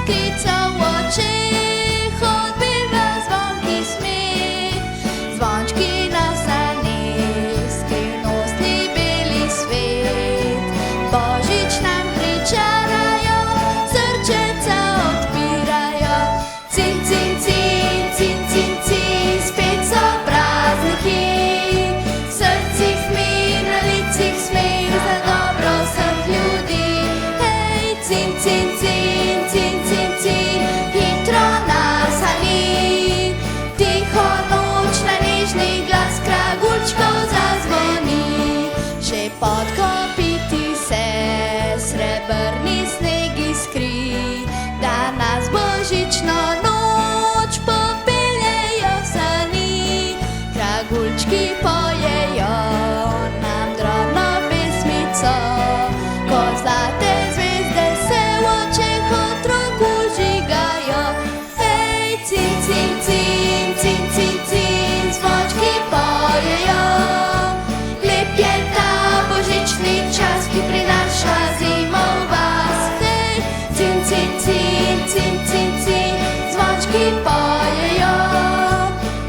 iskrica v očeh, odbira zvonki smeh. Zvončki nas zanes, skrivnostni beli svet. Božič nam pričarajo, srčeca odpirajo. Cin, cin, cin, cin, cin, cin, spet so prazniki. V srcih mir, na licih smeh, za dobro vseh ljudi. Hej, cin, cin, cin, cin, cin, cin, hitro nas ali. Tiho noč, na nežni glas kragulčkov zazvoni. Šepotko piti se, srebrni sneg iskri, da nas božično noč popeljejo sani. Kragulčki pojejo nam drobno pesmico, ko zlate zvezde se v očeh otrok vžigajo. Hej, cin, cin, cin, cin, cin, cin, zvončki pojejo. Lep je ta božični čas, ki prinaša zimo v vas. Hej, cin, cin, cin, cin, cin, cin, zvončki pojejo.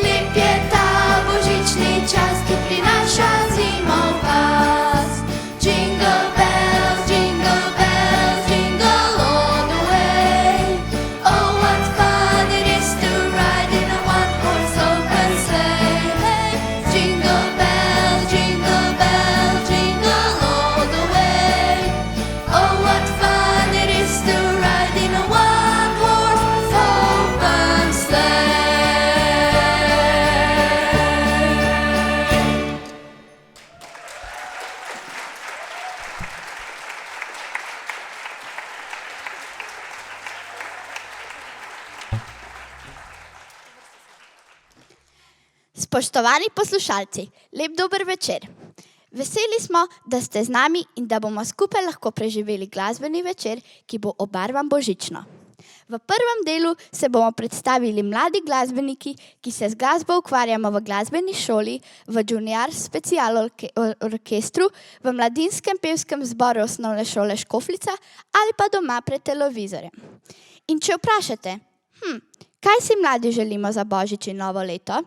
Lep je ta božični čas, ki prinaša zimo v vas. Jingle bells, jingle bells, jingle all the way. Oh, what fun it is to ride in a one-horse open sleigh. Hey, jingle bells, jingle bells, jingle all the way. Oh, what fun it is to ride in a one-horse open sleigh. Spoštovani poslušalci, lep dober večer. Veseli smo, da ste z nami in da bomo skupaj lahko preživeli glasbeni večer, ki bo obarvan božično. V prvem delu se bomo predstavili mladi glasbeniki, ki se z glasbo ukvarjamo v glasbeni šoli, v Junior Special orkestru, v mladinskem pevskem zboru osnovne šole Škofljica ali pa doma pred televizorjem. In če vprašate, kaj si mladi želimo za božič in novo leto?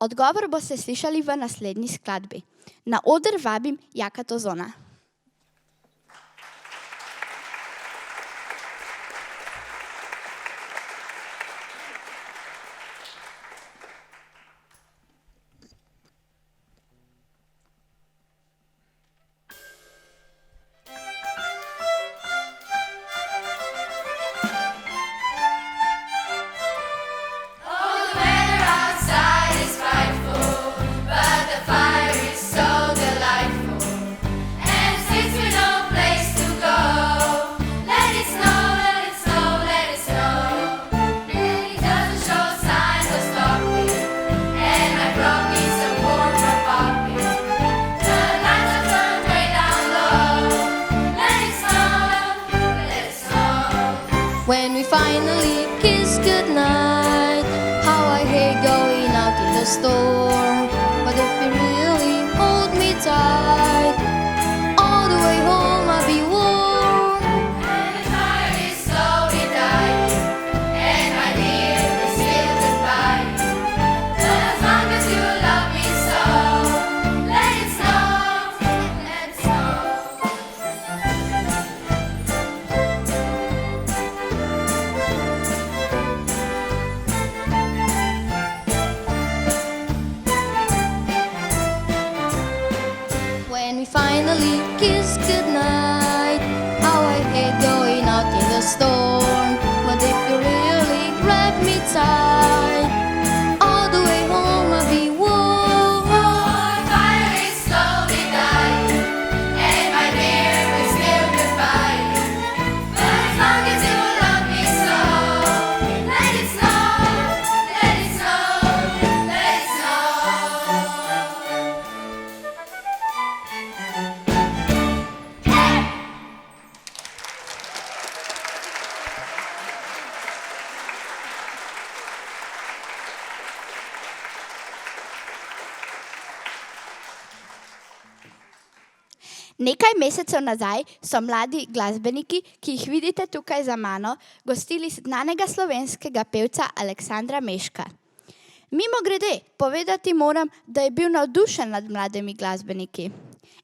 Odgovor boste slišali v naslednji skladbi. Na oder vabim Jaka Tozona. When we finally kiss goodnight, how I hate going out in the storm. But if you really hold me tight, all the way home I'll be warm. And the fire is slowly dying, and my dear, we say goodbye. But as long as you love me so, let it snow, let it snow. When we finally kiss goodnight, how I hate going out in the storm. But if you really grab me tight, all the way home I'll be warm. The fire is slowly dying, and my dear, we say goodbye. But as long as you love me so, let it snow, let it snow, let it snow. Nekaj mesecev nazaj so mladi glasbeniki, ki jih vidite tukaj za mano, gostili znanega slovenskega pevca Aleksandra Meška. Mimogrede, povedati moram, da je bil navdušen nad mladimi glasbeniki.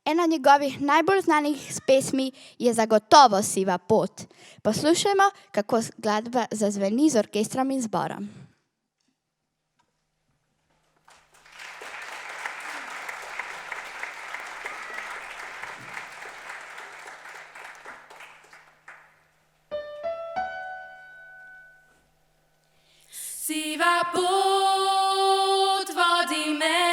Ena njegovih najbolj znanih pesmi je zagotovo Siva pot. Poslušajmo, kako glasba zazveni z orkestrom in zborom. Siva pot vodi me,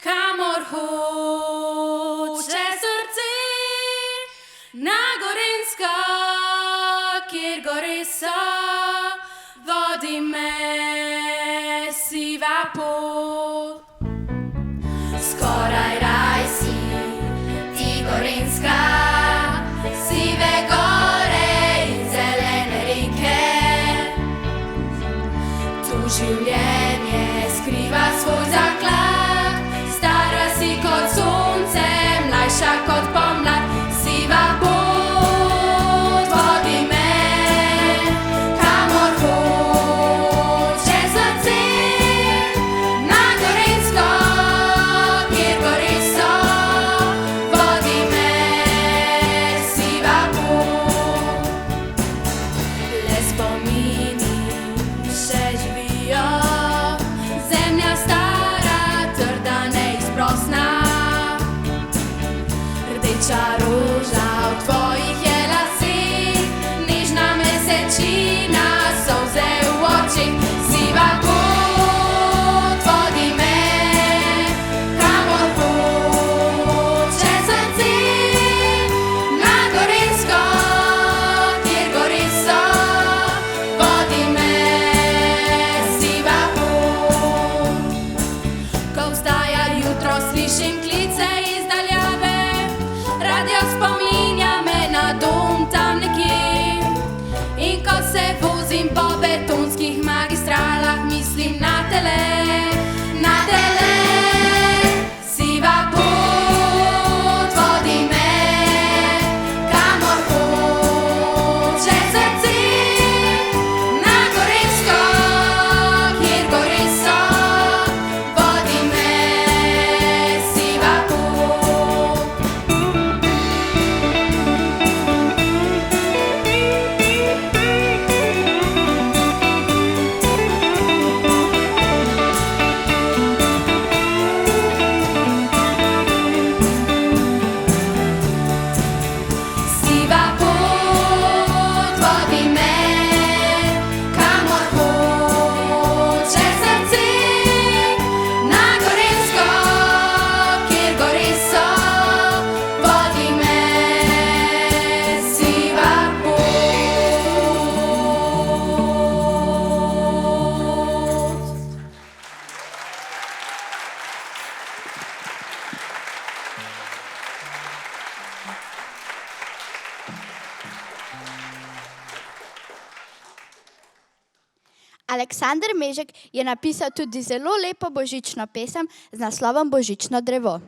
kamor hoče srce, na Gorenjska, kjer gore so, vodi me siva pot. Skoraj raj si, ti Gorenjska, sive gore in zelene reke. Življenje skriva svoj zaklad, stara si kot sonce, mlajša kot pomlad. Siva pot vodi me, kamor hoče srce, na Gorenjsko, kjer gore so, vodi me siva pot. Le spomini še živijo, zemlja stara, trda, neizprosna. Rdeča roža v tvojih je laseh, nežna mesečina, solze v očih. Siva pot vodi me, kamor hoče srce, na Gorenjsko, kjer gore so, vodi me siva pot. Ko vstaja jutro, slišim klice iz daljave, radio spominja me na dom tam nekje. In ko se vozim po betonskih magistralah, mislim na tele, na tele. Siva pot vodi me, kamor hoče srce, na Gorenjsko, kjer gore so, vodi me siva pot. Siva pot vodi me, kamor hoče srce, na Gorenjsko, kjer gore so, vodi me siva pot. Aleksander Mežek je napisal tudi zelo lepo božično pesem z naslovom Božično drevo.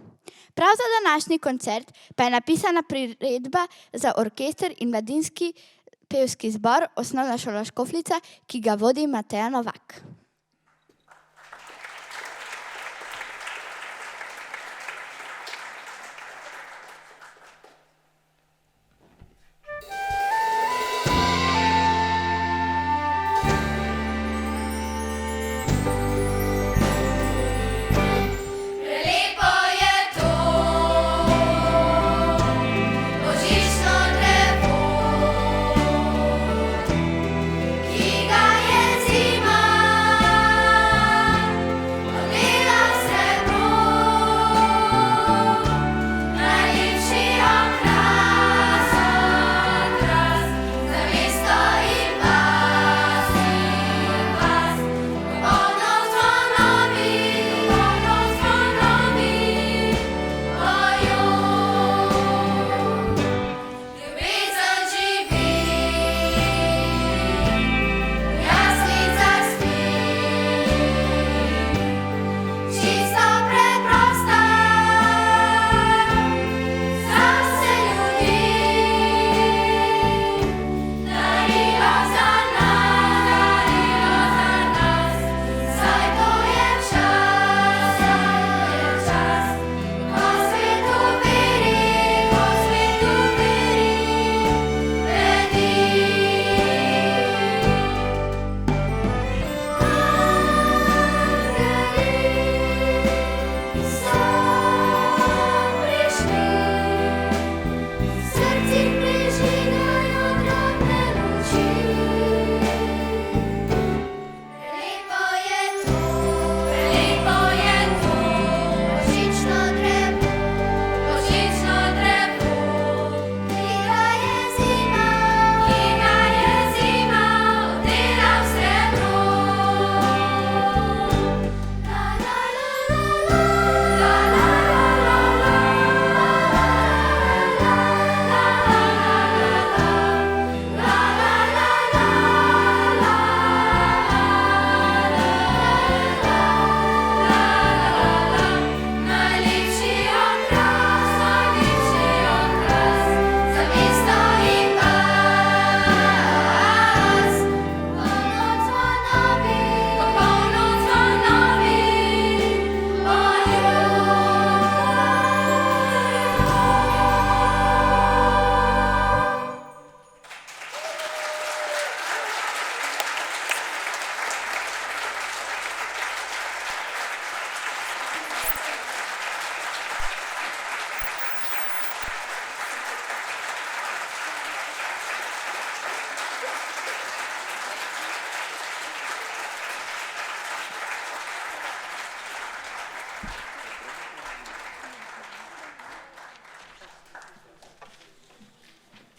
Prav za današnji koncert pa je napisana priredba za orkester in mladinski pevski zbor Osnovna šola Škofljica, ki ga vodi Mateja Novak.